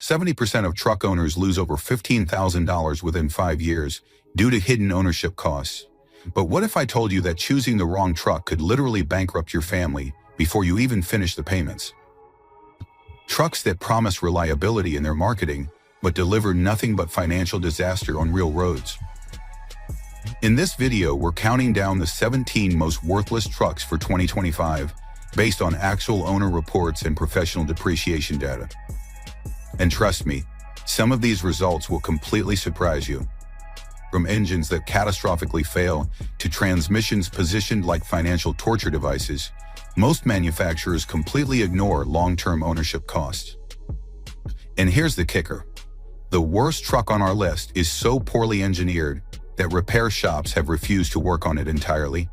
70% of truck owners lose over $15,000 within 5 years due to hidden ownership costs. But what if I told you that choosing the wrong truck could literally bankrupt your family before you even finish the payments? Trucks that promise reliability in their marketing, but deliver nothing but financial disaster on real roads. In this video, we're counting down the 17 most worthless trucks for 2025, based on actual owner reports and professional depreciation data. And trust me, some of these results will completely surprise you. From engines that catastrophically fail to transmissions positioned like financial torture devices, most manufacturers completely ignore long-term ownership costs. And here's the kicker. The worst truck on our list is so poorly engineered that repair shops have refused to work on it entirely.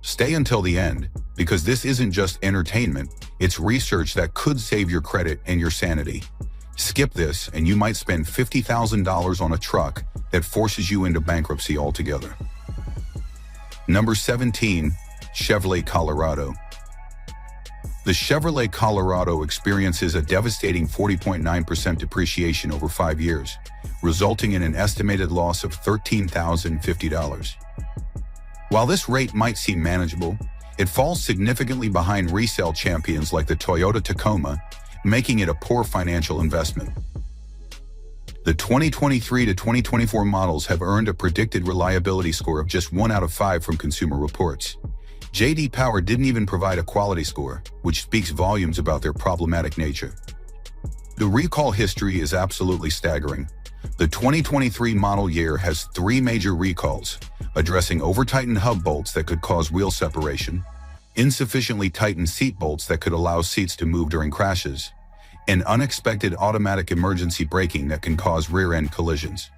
Stay until the end, because this isn't just entertainment, it's research that could save your credit and your sanity. Skip this and you might spend $50,000 on a truck that forces you into bankruptcy altogether. Number 17, Chevrolet Colorado. The Chevrolet Colorado experiences a devastating 40.9% depreciation over 5 years, resulting in an estimated loss of $13,050. While this rate might seem manageable, it falls significantly behind resale champions like the Toyota Tacoma, making it a poor financial investment. The 2023 to 2024 models have earned a predicted reliability score of just 1 out of 5 from Consumer Reports. J.D. Power didn't even provide a quality score, which speaks volumes about their problematic nature. The recall history is absolutely staggering. The 2023 model year has 3 major recalls, addressing over-tightened hub bolts that could cause wheel separation, insufficiently tightened seat bolts that could allow seats to move during crashes, and unexpected automatic emergency braking that can cause rear-end collisions.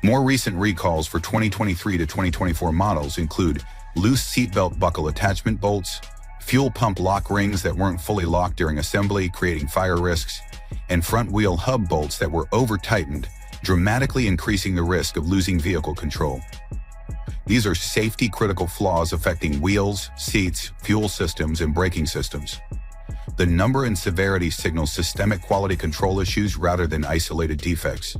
More recent recalls for 2023 to 2024 models include loose seatbelt buckle attachment bolts, fuel pump lock rings that weren't fully locked during assembly, creating fire risks, and front wheel hub bolts that were over-tightened, dramatically increasing the risk of losing vehicle control. These are safety-critical flaws affecting wheels, seats, fuel systems, and braking systems. The number and severity signal systemic quality control issues rather than isolated defects.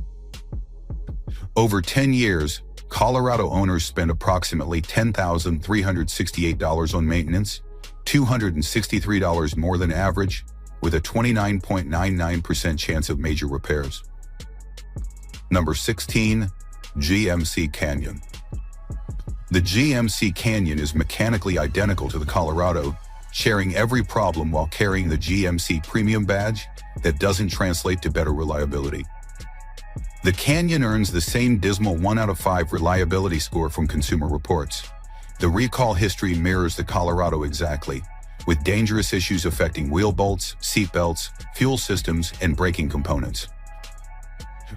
Over 10 years, Colorado owners spend approximately $10,368 on maintenance, $263 more than average, with a 29.99% chance of major repairs. Number 16, GMC Canyon. The GMC Canyon is mechanically identical to the Colorado, sharing every problem while carrying the GMC Premium badge that doesn't translate to better reliability. The Canyon earns the same dismal 1 out of 5 reliability score from Consumer Reports. The recall history mirrors the Colorado exactly, with dangerous issues affecting wheel bolts, seat belts, fuel systems, and braking components.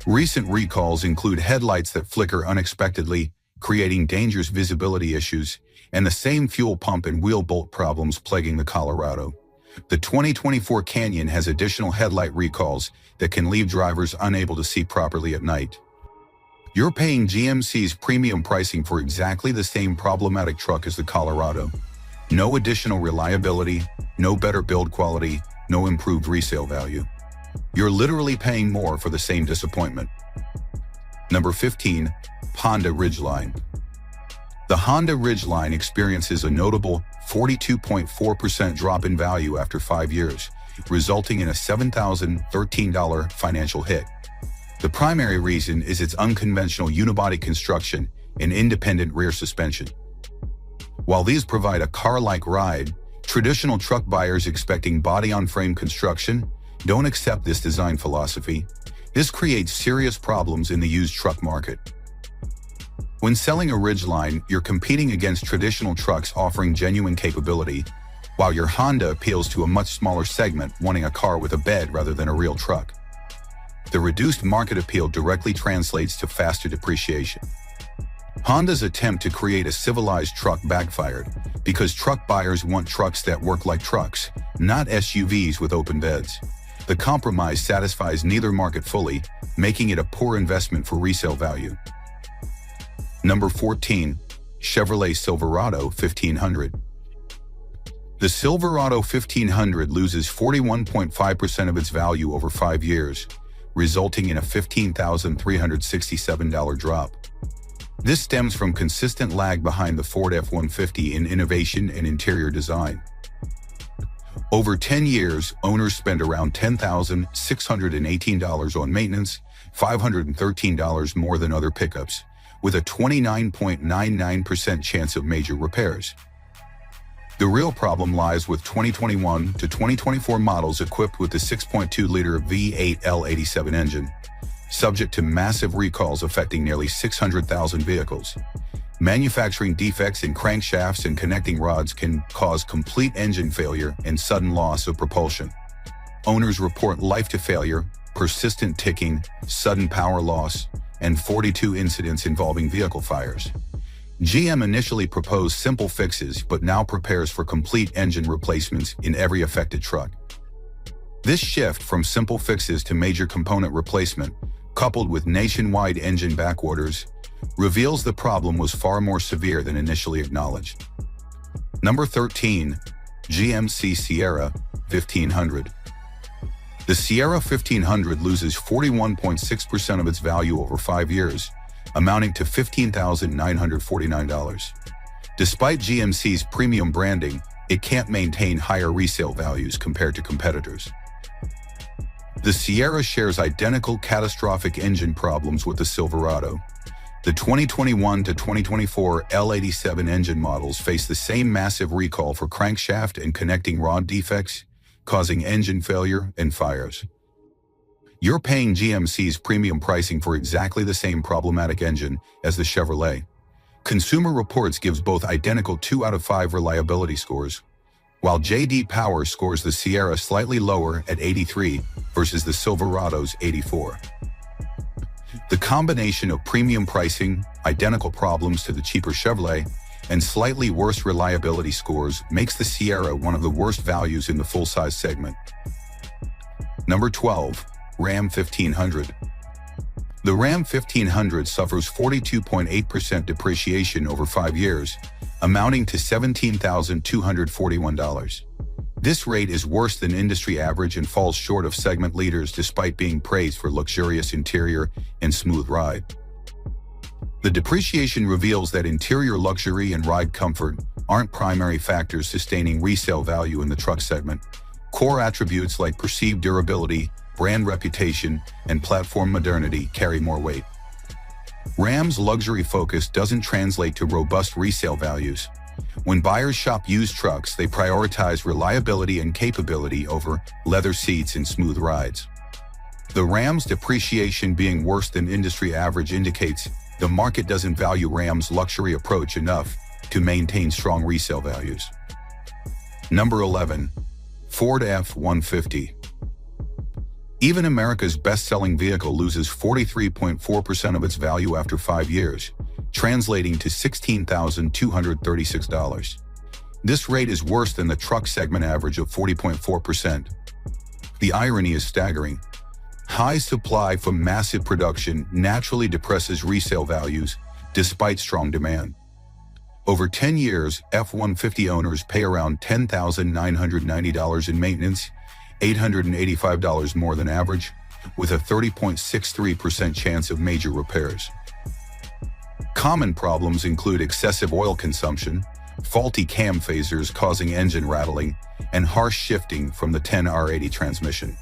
Recent recalls include headlights that flicker unexpectedly, creating dangerous visibility issues, and the same fuel pump and wheel bolt problems plaguing the Colorado. The 2024 Canyon has additional headlight recalls that can leave drivers unable to see properly at night. You're paying GMC's premium pricing for exactly the same problematic truck as the Colorado. No additional reliability, no better build quality, no improved resale value. You're literally paying more for the same disappointment. Number 15, Honda Ridgeline. The Honda Ridgeline experiences a notable 42.4% drop in value after 5 years, resulting in a $7,013 financial hit. The primary reason is its unconventional unibody construction and independent rear suspension. While these provide a car-like ride, traditional truck buyers expecting body-on-frame construction don't accept this design philosophy. This creates serious problems in the used truck market. When selling a Ridgeline, you're competing against traditional trucks offering genuine capability, while your Honda appeals to a much smaller segment wanting a car with a bed rather than a real truck. The reduced market appeal directly translates to faster depreciation. Honda's attempt to create a civilized truck backfired because truck buyers want trucks that work like trucks, not SUVs with open beds. The compromise satisfies neither market fully, making it a poor investment for resale value. Number 14, Chevrolet Silverado 1500. The Silverado 1500 loses 41.5% of its value over 5 years, resulting in a $15,367 drop. This stems from consistent lag behind the Ford F-150 in innovation and interior design. Over 10 years, owners spend around $10,618 on maintenance, $513 more than other pickups, with a 29.99% chance of major repairs. The real problem lies with 2021 to 2024 models equipped with the 6.2-liter V8 L87 engine, subject to massive recalls affecting nearly 600,000 vehicles. Manufacturing defects in crankshafts and connecting rods can cause complete engine failure and sudden loss of propulsion. Owners report life-to-failure, persistent ticking, sudden power loss, and 42 incidents involving vehicle fires. GM initially proposed simple fixes but now prepares for complete engine replacements in every affected truck. This shift from simple fixes to major component replacement, coupled with nationwide engine back orders, reveals the problem was far more severe than initially acknowledged. Number 13. GMC Sierra 1500. The Sierra 1500 loses 41.6% of its value over 5 years, amounting to $15,949. Despite GMC's premium branding, it can't maintain higher resale values compared to competitors. The Sierra shares identical catastrophic engine problems with the Silverado. The 2021 to 2024 L87 engine models face the same massive recall for crankshaft and connecting rod defects, causing engine failure and fires. You're paying GMC's premium pricing for exactly the same problematic engine as the Chevrolet. Consumer Reports gives both identical 2 out of 5 reliability scores, while J.D. Power scores the Sierra slightly lower at 83 versus the Silverado's 84. The combination of premium pricing, identical problems to the cheaper Chevrolet, and slightly worse reliability scores makes the Sierra one of the worst values in the full-size segment. Number 12. Ram 1500. The Ram 1500 suffers 42.8% depreciation over 5 years, amounting to $17,241. This rate is worse than industry average and falls short of segment leaders despite being praised for luxurious interior and smooth ride. The depreciation reveals that interior luxury and ride comfort aren't primary factors sustaining resale value in the truck segment. Core attributes like perceived durability, brand reputation, and platform modernity carry more weight. Ram's luxury focus doesn't translate to robust resale values. When buyers shop used trucks, they prioritize reliability and capability over leather seats and smooth rides. The Ram's depreciation being worse than industry average indicates the market doesn't value Ram's luxury approach enough to maintain strong resale values. Number 11. Ford F-150. Even America's best-selling vehicle loses 43.4% of its value after 5 years, translating to $16,236. This rate is worse than the truck segment average of 40.4%. The irony is staggering. High supply from massive production naturally depresses resale values despite strong demand. Over 10 years, F-150 owners pay around $10,990 in maintenance, $885 more than average, with a 30.63% chance of major repairs. Common problems include excessive oil consumption, faulty cam phasers causing engine rattling, and harsh shifting from the 10R80 transmission.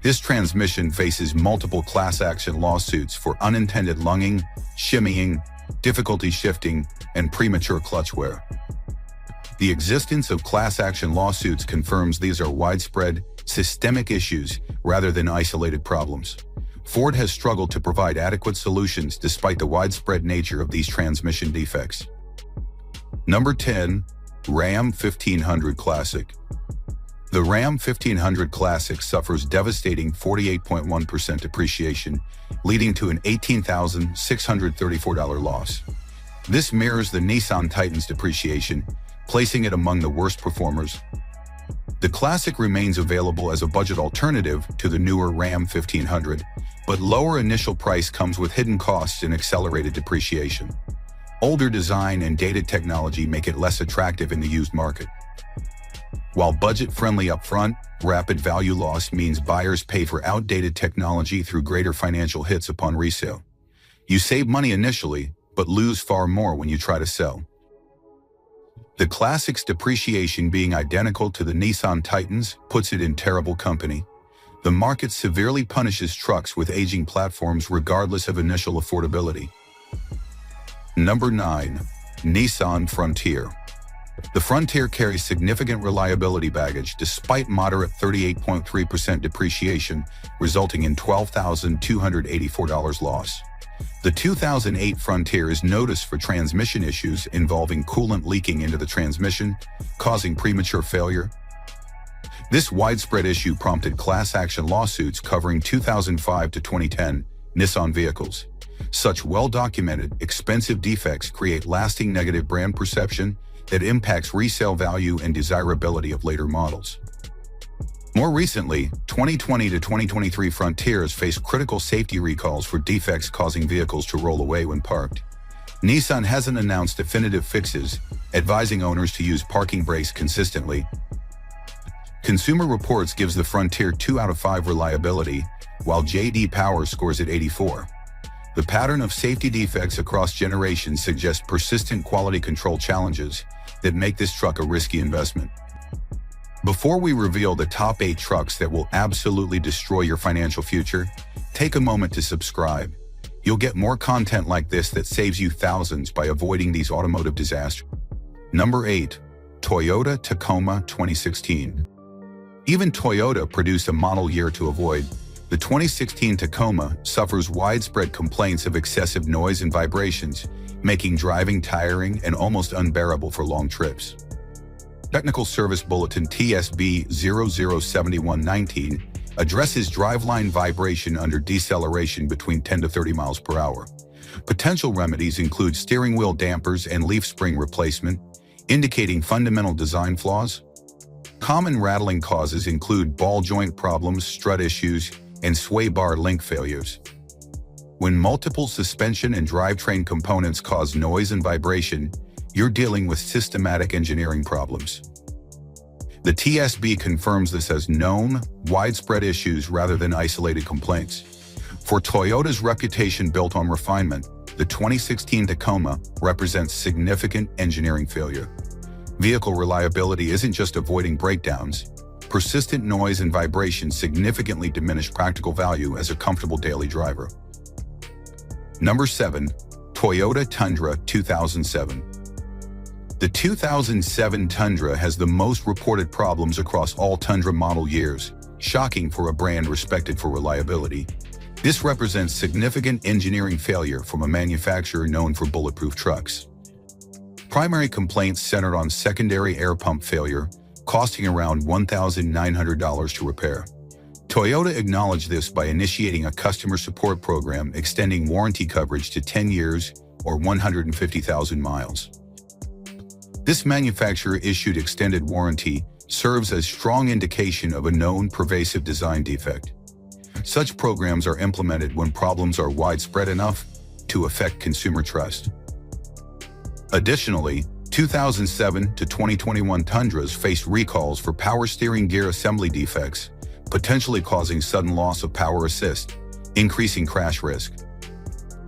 This transmission faces multiple class action lawsuits for unintended lunging, shimmying, difficulty shifting, and premature clutch wear. The existence of class action lawsuits confirms these are widespread, systemic issues rather than isolated problems. Ford has struggled to provide adequate solutions despite the widespread nature of these transmission defects. Number 10. Ram 1500 Classic. The Ram 1500 Classic suffers devastating 48.1% depreciation, leading to an $18,634 loss. This mirrors the Nissan Titan's depreciation, placing it among the worst performers. The Classic remains available as a budget alternative to the newer Ram 1500, but lower initial price comes with hidden costs and accelerated depreciation. Older design and dated technology make it less attractive in the used market. While budget-friendly upfront, rapid value loss means buyers pay for outdated technology through greater financial hits upon resale. You save money initially, but lose far more when you try to sell. The classic's depreciation being identical to the Nissan Titans puts it in terrible company. The market severely punishes trucks with aging platforms regardless of initial affordability. Number 9. Nissan Frontier. The Frontier carries significant reliability baggage despite moderate 38.3% depreciation, resulting in $12,284 loss. The 2008 Frontier is noticed for transmission issues involving coolant leaking into the transmission, causing premature failure. This widespread issue prompted class action lawsuits covering 2005 to 2010 Nissan vehicles. Such well-documented, expensive defects create lasting negative brand perception that impacts resale value and desirability of later models. More recently, 2020 to 2023 Frontiers face critical safety recalls for defects causing vehicles to roll away when parked. Nissan hasn't announced definitive fixes, advising owners to use parking brakes consistently. Consumer Reports gives the Frontier 2 out of 5 reliability, while J.D. Power scores it 84. The pattern of safety defects across generations suggests persistent quality control challenges that make this truck a risky investment. Before we reveal the top 8 trucks that will absolutely destroy your financial future, take a moment to subscribe. You'll get more content like this that saves you thousands by avoiding these automotive disasters. Number 8. Toyota Tacoma 2016. Even Toyota produced a model year to avoid. The 2016 Tacoma suffers widespread complaints of excessive noise and vibrations, making driving tiring and almost unbearable for long trips. Technical Service Bulletin TSB 007119 addresses driveline vibration under deceleration between 10 to 30 miles per hour. Potential remedies include steering wheel dampers and leaf spring replacement, indicating fundamental design flaws. Common rattling causes include ball joint problems, strut issues, and sway bar link failures. When multiple suspension and drivetrain components cause noise and vibration, you're dealing with systematic engineering problems. The TSB confirms this as known, widespread issues rather than isolated complaints. For Toyota's reputation built on refinement, the 2016 Tacoma represents significant engineering failure. Vehicle reliability isn't just avoiding breakdowns. Persistent noise and vibration significantly diminish practical value as a comfortable daily driver. Number 7. Toyota Tundra 2007. The 2007 Tundra has the most reported problems across all Tundra model years, shocking for a brand respected for reliability. This represents significant engineering failure from a manufacturer known for bulletproof trucks. Primary complaints centered on secondary air pump failure, costing around $1,900 to repair. Toyota acknowledged this by initiating a customer support program extending warranty coverage to 10 years or 150,000 miles. This manufacturer-issued extended warranty serves as strong indication of a known pervasive design defect. Such programs are implemented when problems are widespread enough to affect consumer trust. Additionally, 2007 to 2021 Tundras faced recalls for power steering gear assembly defects, potentially causing sudden loss of power assist, increasing crash risk.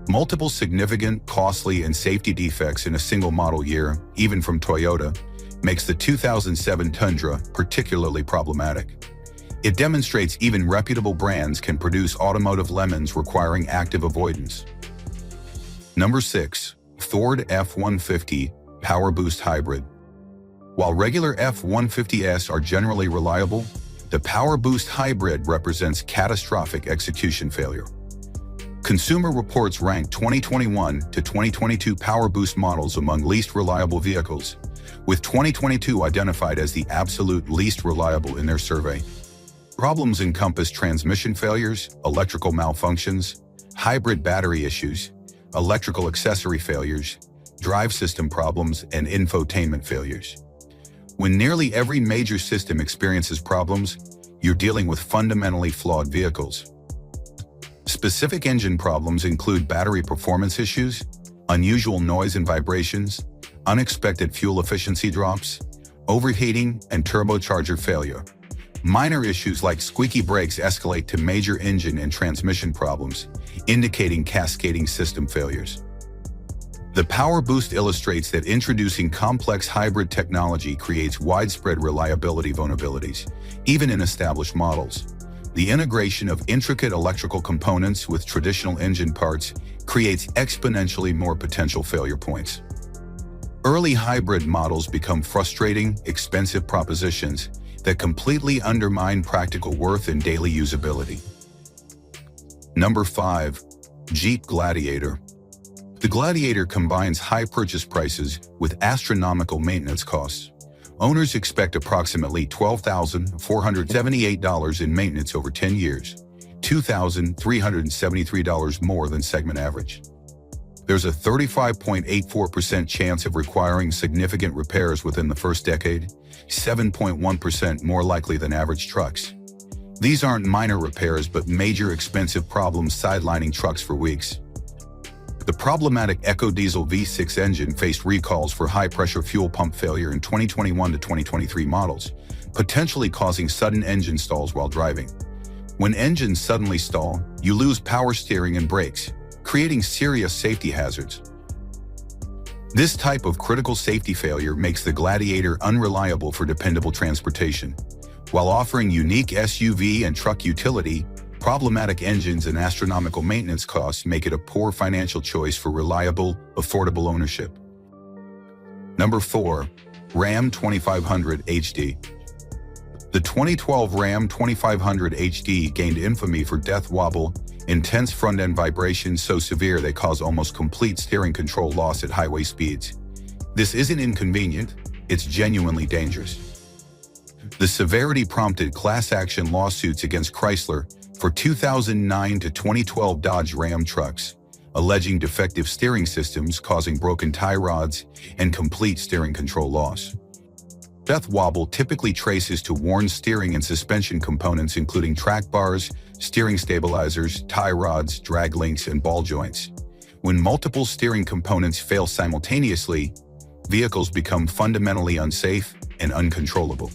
Multiple significant, costly, and safety defects in a single model year, even from Toyota, makes the 2007 Tundra particularly problematic. It demonstrates even reputable brands can produce automotive lemons requiring active avoidance. Number 6. Ford F-150 Power Boost Hybrid. While regular F-150s are generally reliable, the Power Boost Hybrid represents catastrophic execution failure. Consumer Reports ranked 2021 to 2022 Power Boost models among least reliable vehicles, with 2022 identified as the absolute least reliable in their survey. Problems encompass transmission failures, electrical malfunctions, hybrid battery issues, electrical accessory failures, drive system problems, and infotainment failures. When nearly every major system experiences problems, you're dealing with fundamentally flawed vehicles. Specific engine problems include battery performance issues, unusual noise and vibrations, unexpected fuel efficiency drops, overheating, and turbocharger failure. Minor issues like squeaky brakes escalate to major engine and transmission problems, indicating cascading system failures. The power boost illustrates that introducing complex hybrid technology creates widespread reliability vulnerabilities, even in established models. The integration of intricate electrical components with traditional engine parts creates exponentially more potential failure points. Early hybrid models become frustrating, expensive propositions that completely undermine practical worth and daily usability. Number 5. Jeep Gladiator. The Gladiator combines high purchase prices with astronomical maintenance costs. Owners expect approximately $12,478 in maintenance over 10 years, $2,373 more than segment average. There's a 35.84% chance of requiring significant repairs within the first decade, 7.1% more likely than average trucks. These aren't minor repairs but major expensive problems sidelining trucks for weeks. The problematic EcoDiesel V6 engine faced recalls for high-pressure fuel pump failure in 2021 to 2023 models, potentially causing sudden engine stalls while driving. When engines suddenly stall, you lose power steering and brakes, creating serious safety hazards. This type of critical safety failure makes the Gladiator unreliable for dependable transportation. While offering unique SUV and truck utility, problematic engines and astronomical maintenance costs make it a poor financial choice for reliable, affordable ownership. Number 4. Ram 2500 HD. The 2012 Ram 2500 HD gained infamy for death wobble, intense front-end vibrations so severe they cause almost complete steering control loss at highway speeds. This isn't inconvenient, it's genuinely dangerous. The severity prompted class action lawsuits against Chrysler for 2009 to 2012 Dodge Ram trucks, alleging defective steering systems causing broken tie rods and complete steering control loss. Death wobble typically traces to worn steering and suspension components including track bars, steering stabilizers, tie rods, drag links, and ball joints. When multiple steering components fail simultaneously, vehicles become fundamentally unsafe and uncontrollable.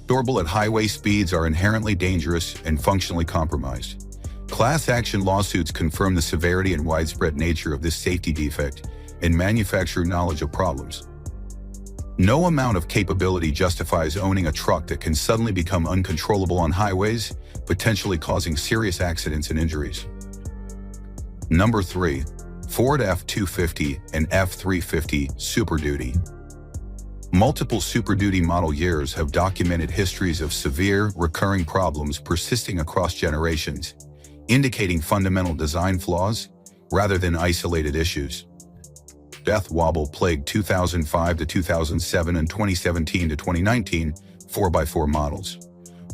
Durable at highway speeds are inherently dangerous and functionally compromised. Class action lawsuits confirm the severity and widespread nature of this safety defect and manufacturer knowledge of problems. No amount of capability justifies owning a truck that can suddenly become uncontrollable on highways, potentially causing serious accidents and injuries. Number 3. Ford F-250 and F-350 Super Duty. Multiple Super Duty model years have documented histories of severe, recurring problems persisting across generations, indicating fundamental design flaws rather than isolated issues. Death wobble plagued 2005 to 2007 and 2017 to 2019 4x4 models.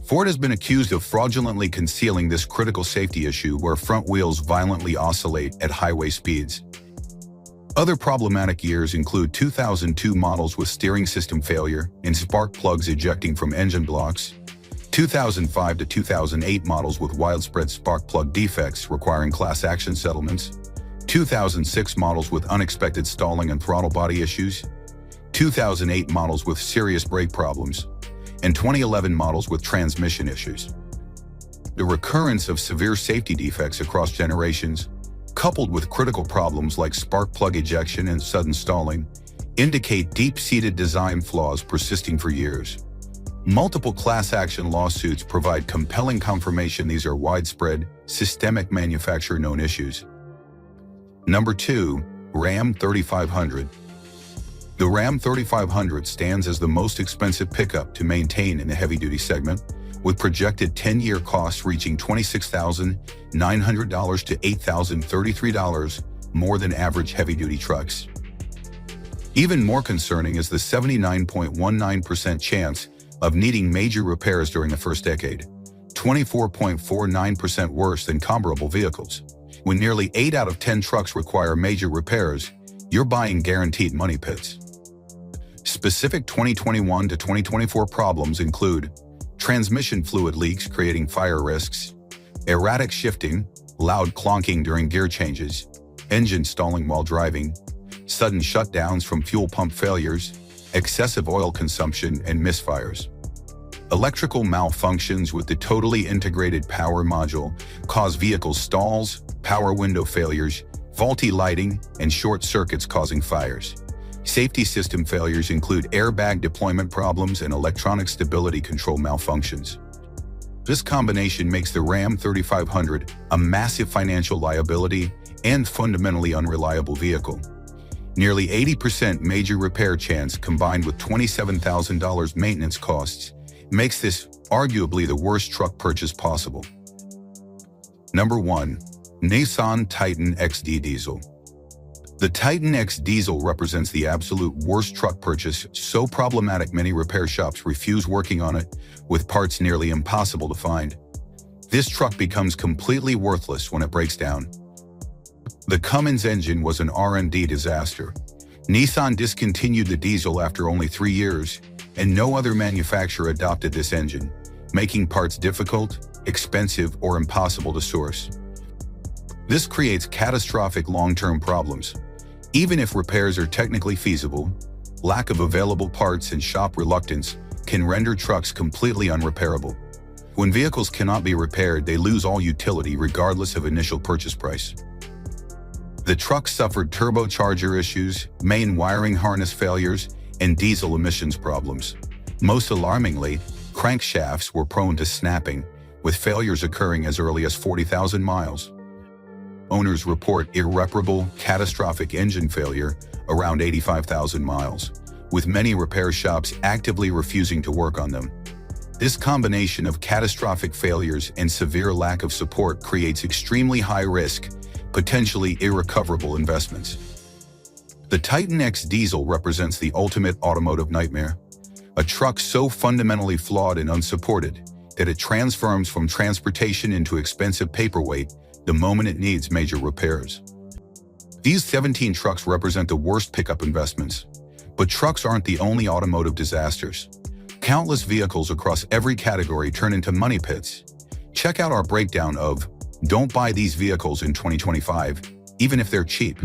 Ford has been accused of fraudulently concealing this critical safety issue where front wheels violently oscillate at highway speeds. Other problematic years include 2002 models with steering system failure and spark plugs ejecting from engine blocks, 2005 to 2008 models with widespread spark plug defects requiring class action settlements, 2006 models with unexpected stalling and throttle body issues, 2008 models with serious brake problems, and 2011 models with transmission issues. The recurrence of severe safety defects across generations, coupled with critical problems like spark plug ejection and sudden stalling, indicate deep-seated design flaws persisting for years. Multiple class action lawsuits provide compelling confirmation these are widespread, systemic manufacturer-known issues. Number 2. Ram 3500. The Ram 3500 stands as the most expensive pickup to maintain in the heavy-duty segment, with projected 10-year costs reaching $26,900 to $8,033 more than average heavy-duty trucks. Even more concerning is the 79.19% chance of needing major repairs during the first decade, 24.49% worse than comparable vehicles. When nearly 8 out of 10 trucks require major repairs, you're buying guaranteed money pits. Specific 2021 to 2024 problems include transmission fluid leaks creating fire risks, erratic shifting, loud clonking during gear changes, engine stalling while driving, sudden shutdowns from fuel pump failures, excessive oil consumption, and misfires. Electrical malfunctions with the totally integrated power module cause vehicle stalls, power window failures, faulty lighting, and short circuits causing fires. Safety system failures include airbag deployment problems and electronic stability control malfunctions. This combination makes the Ram 3500 a massive financial liability and fundamentally unreliable vehicle. Nearly 80% major repair chance combined with $27,000 maintenance costs makes this arguably the worst truck purchase possible. Number 1. Nissan Titan XD Diesel. The Titan X Diesel represents the absolute worst truck purchase, so problematic many repair shops refuse working on it, with parts nearly impossible to find. This truck becomes completely worthless when it breaks down. The Cummins engine was an R&D disaster. Nissan discontinued the diesel after only 3 years, and no other manufacturer adopted this engine, making parts difficult, expensive, or impossible to source. This creates catastrophic long-term problems. Even if repairs are technically feasible, lack of available parts and shop reluctance can render trucks completely unrepairable. When vehicles cannot be repaired, they lose all utility regardless of initial purchase price. The truck suffered turbocharger issues, main wiring harness failures, and diesel emissions problems. Most alarmingly, crankshafts were prone to snapping, with failures occurring as early as 40,000 miles. Owners report irreparable, catastrophic engine failure around 85,000 miles, with many repair shops actively refusing to work on them. This combination of catastrophic failures and severe lack of support creates extremely high risk, potentially irrecoverable investments. The Titan X Diesel represents the ultimate automotive nightmare. A truck so fundamentally flawed and unsupported that it transforms from transportation into expensive paperweight the moment it needs major repairs. These 17 trucks represent the worst pickup investments. But trucks aren't the only automotive disasters. Countless vehicles across every category turn into money pits. Check out our breakdown of "Don't buy these vehicles in 2025, even if they're cheap."